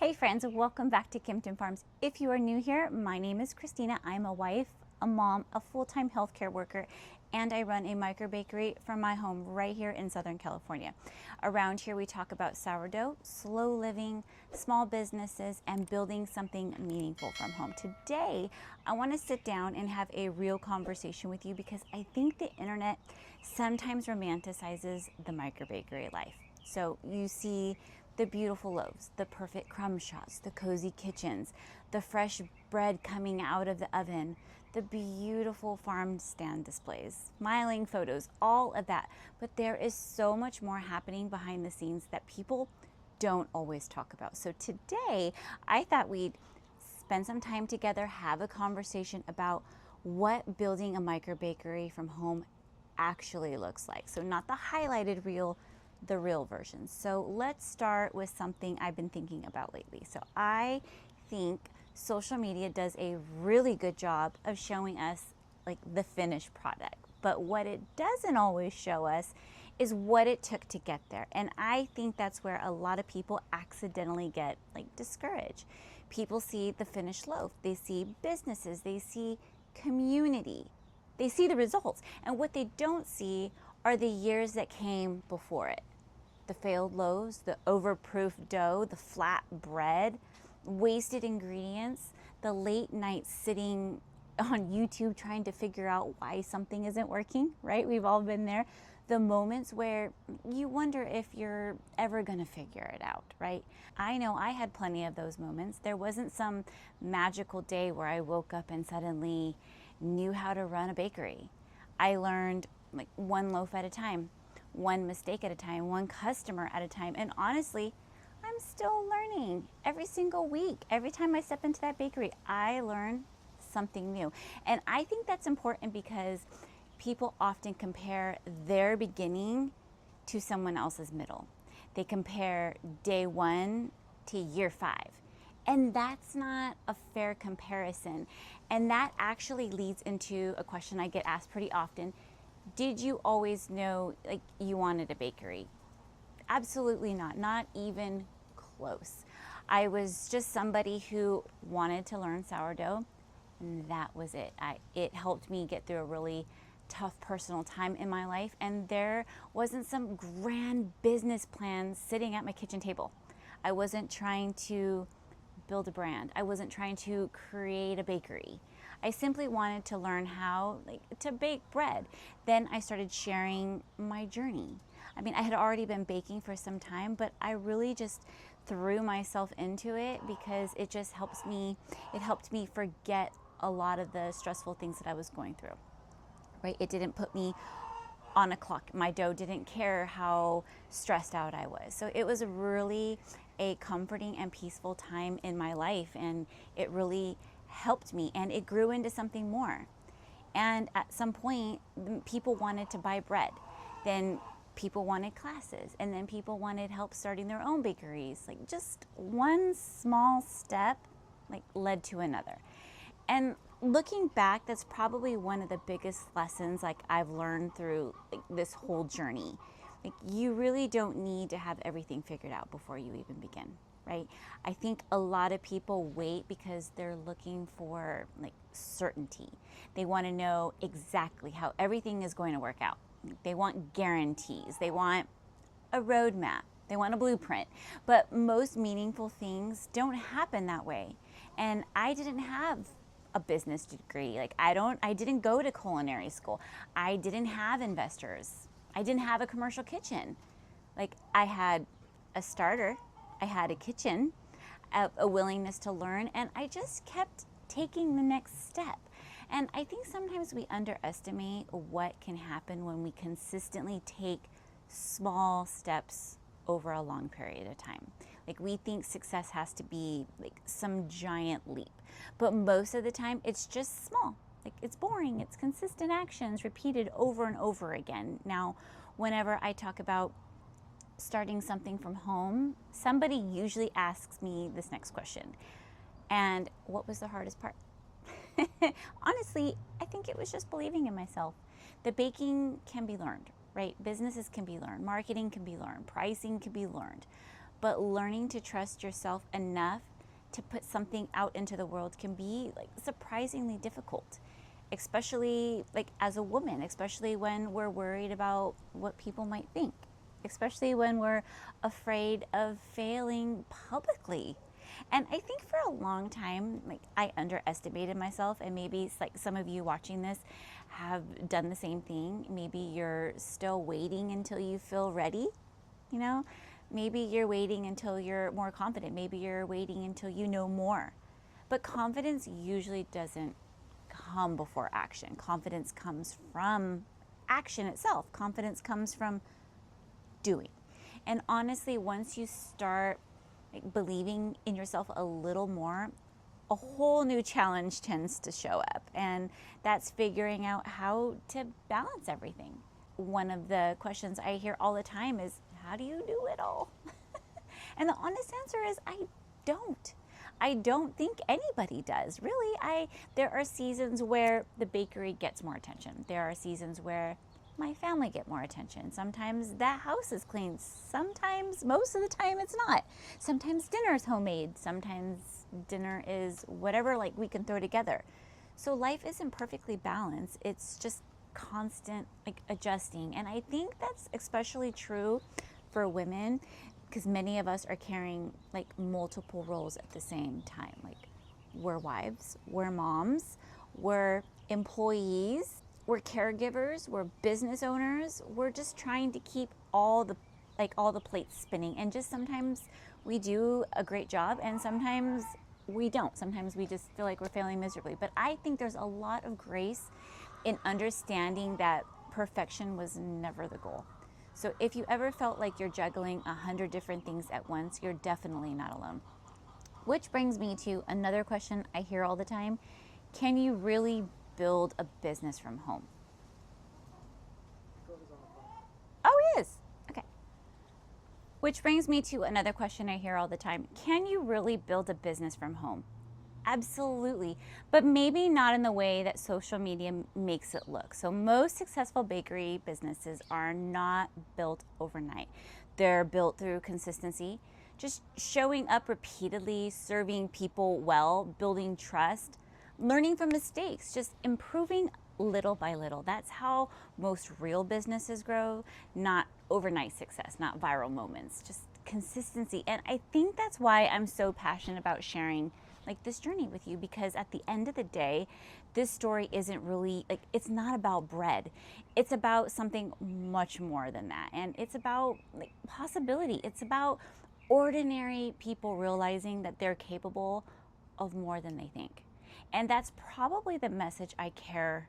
Hey friends, welcome back to Kimpton Farms. If you are new here, my name is Christina. I'm a wife, a mom, a full-time healthcare worker, and I run a microbakery from my home right here in Southern California. Around here we talk about sourdough, slow living, small businesses, and building something meaningful from home. Today, I want to sit down and have a real conversation with you because I think the internet sometimes romanticizes the microbakery life. So you see the beautiful loaves, the perfect crumb shots, the cozy kitchens, the fresh bread coming out of the oven, the beautiful farm stand displays, smiling photos, all of that. But there is so much more happening behind the scenes that people don't always talk about. So today, I thought we'd spend some time together, have a conversation about what building a microbakery from home actually looks like. So not the highlighted reel, the real version. So let's start with something I've been thinking about lately. So I think social media does a really good job of showing us like the finished product, but what it doesn't always show us is what it took to get there. And I think that's where a lot of people accidentally get like discouraged. People see the finished loaf, they see businesses, they see community, they see the results, and what they don't see are the years that came before it. The failed loaves, the overproof dough, the flat bread, wasted ingredients, the late nights sitting on YouTube trying to figure out why something isn't working, right? We've all been there. The moments where you wonder if you're ever gonna figure it out, right? I know I had plenty of those moments. There wasn't some magical day where I woke up and suddenly knew how to run a bakery. I learned like one loaf at a time, one mistake at a time, one customer at a time. And honestly, I'm still learning every single week. Every time I step into that bakery, I learn something new. And I think that's important because people often compare their beginning to someone else's middle. They compare day 1 to year 5. And that's not a fair comparison. And that actually leads into a question I get asked pretty often. Did you always know like you wanted a bakery? Absolutely not even close. I was just somebody who wanted to learn sourdough, and that was it. It helped me get through a really tough personal time in my life, and there wasn't some grand business plan sitting at my kitchen table. I wasn't trying to build a brand. I wasn't trying to create a bakery. I simply wanted to learn how to bake bread. Then I started sharing my journey. I mean, I had already been baking for some time, but I really just threw myself into it because it just helped me forget a lot of the stressful things that I was going through, right? It didn't put me on a clock. My dough didn't care how stressed out I was. So it was really a comforting and peaceful time in my life, and it really helped me, and it grew into something more. And at some point, people wanted to buy bread. Then people wanted classes, and then people wanted help starting their own bakeries. Like just one small step led to another. And looking back, that's probably one of the biggest lessons I've learned through this whole journey. You really don't need to have everything figured out before you even begin, right? I think a lot of people wait because they're looking for certainty. They want to know exactly how everything is going to work out. They want guarantees. They want a roadmap. They want a blueprint. But most meaningful things don't happen that way. And I didn't have a business degree. I didn't go to culinary school. I didn't have investors. I didn't have a commercial kitchen. I had a starter, I had a kitchen, a willingness to learn, and I just kept taking the next step. And I think sometimes we underestimate what can happen when we consistently take small steps over a long period of time. We think success has to be some giant leap, but most of the time it's just small. It's boring, it's consistent actions repeated over and over again. Now, whenever I talk about starting something from home, somebody usually asks me this next question. And what was the hardest part? Honestly, I think it was just believing in myself. The baking can be learned, right? Businesses can be learned, marketing can be learned, pricing can be learned. but learning to trust yourself enough to put something out into the world can be like surprisingly difficult, especially like as a woman, especially when we're worried about what people might think, especially when we're afraid of failing publicly. And I think for a long time, like I underestimated myself, and maybe like some of you watching this have done the same thing. Maybe you're still waiting until you feel ready, you know? Maybe you're waiting until you're more confident. Maybe you're waiting until you know more. But confidence usually doesn't come before action. Confidence comes from action itself. Confidence comes from doing. And honestly, once you start believing in yourself a little more, a whole new challenge tends to show up, and that's figuring out how to balance everything. One of the questions I hear all the time is, how do you do it all? And the honest answer is, I don't. I don't think anybody does, really. There are seasons where the bakery gets more attention. There are seasons where my family get more attention. Sometimes that house is clean. Sometimes, most of the time, it's not. Sometimes dinner's homemade. Sometimes dinner is whatever like we can throw together. So life isn't perfectly balanced. It's just constant like adjusting. And I think that's especially true for women, because many of us are carrying like multiple roles at the same time. Like we're wives, we're moms, we're employees, we're caregivers, we're business owners. We're just trying to keep all the plates spinning, and just sometimes we do a great job and sometimes we don't. Sometimes we just feel like we're failing miserably. But I think there's a lot of grace in understanding that perfection was never the goal. So if you ever felt like you're juggling 100 different things at once, you're definitely not alone. Which brings me to another question I hear all the time. Can you really build a business from home? Oh, he is. Okay. Which brings me to another question I hear all the time. Can you really build a business from home? Absolutely, but maybe not in the way that social media makes it look. So most successful bakery businesses are not built overnight. They're built through consistency, just showing up repeatedly, serving people well, building trust, learning from mistakes, just improving little by little. That's how most real businesses grow, not overnight success, not viral moments, just consistency. And I think that's why I'm so passionate about sharing like this journey with you, because at the end of the day, this story isn't really like, it's not about bread. It's about something much more than that. And it's about like possibility. It's about ordinary people realizing that they're capable of more than they think. And that's probably the message I care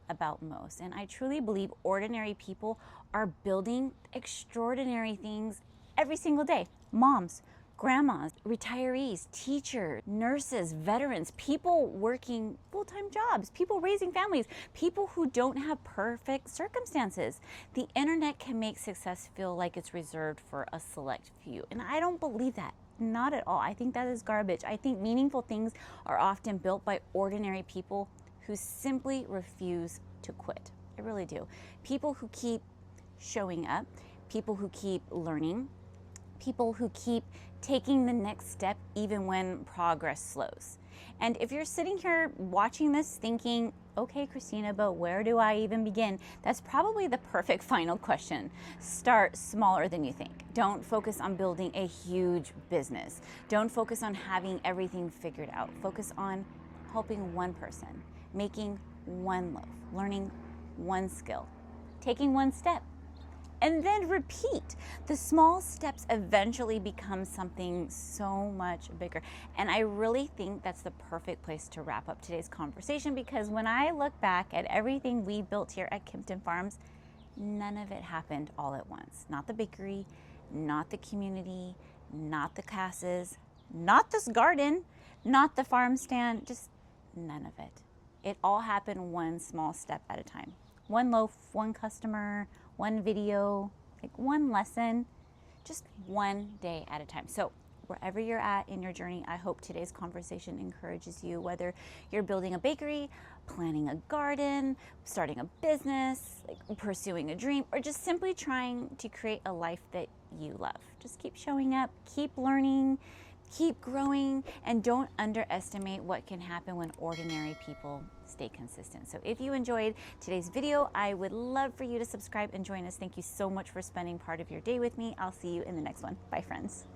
about most. And I truly believe ordinary people are building extraordinary things every single day. Moms, grandmas, retirees, teachers, nurses, veterans, people working full-time jobs, people raising families, people who don't have perfect circumstances. The internet can make success feel like it's reserved for a select few. And I don't believe that. Not at all. I think that is garbage. I think meaningful things are often built by ordinary people who simply refuse to quit. I really do. People who keep showing up, people who keep learning, people who keep taking the next step even when progress slows. And if you're sitting here watching this thinking, okay, Christina, but where do I even begin? That's probably the perfect final question. Start smaller than you think. Don't focus on building a huge business. Don't focus on having everything figured out. Focus on helping one person, making one loaf, learning one skill, taking one step. And then repeat. The small steps eventually become something so much bigger. And I really think that's the perfect place to wrap up today's conversation, because when I look back at everything we built here at Kimpton Farms, none of it happened all at once. Not the bakery, not the community, not the classes, not this garden, not the farm stand, just none of it. It all happened one small step at a time. One loaf, one customer, one video, like one lesson, just one day at a time. So wherever you're at in your journey, I hope today's conversation encourages you, whether you're building a bakery, planning a garden, starting a business, like pursuing a dream, or just simply trying to create a life that you love. Just keep showing up, keep learning, keep growing, and don't underestimate what can happen when ordinary people stay consistent. So if you enjoyed today's video, I would love for you to subscribe and join us. Thank you so much for spending part of your day with me. I'll see you in the next one. Bye, friends.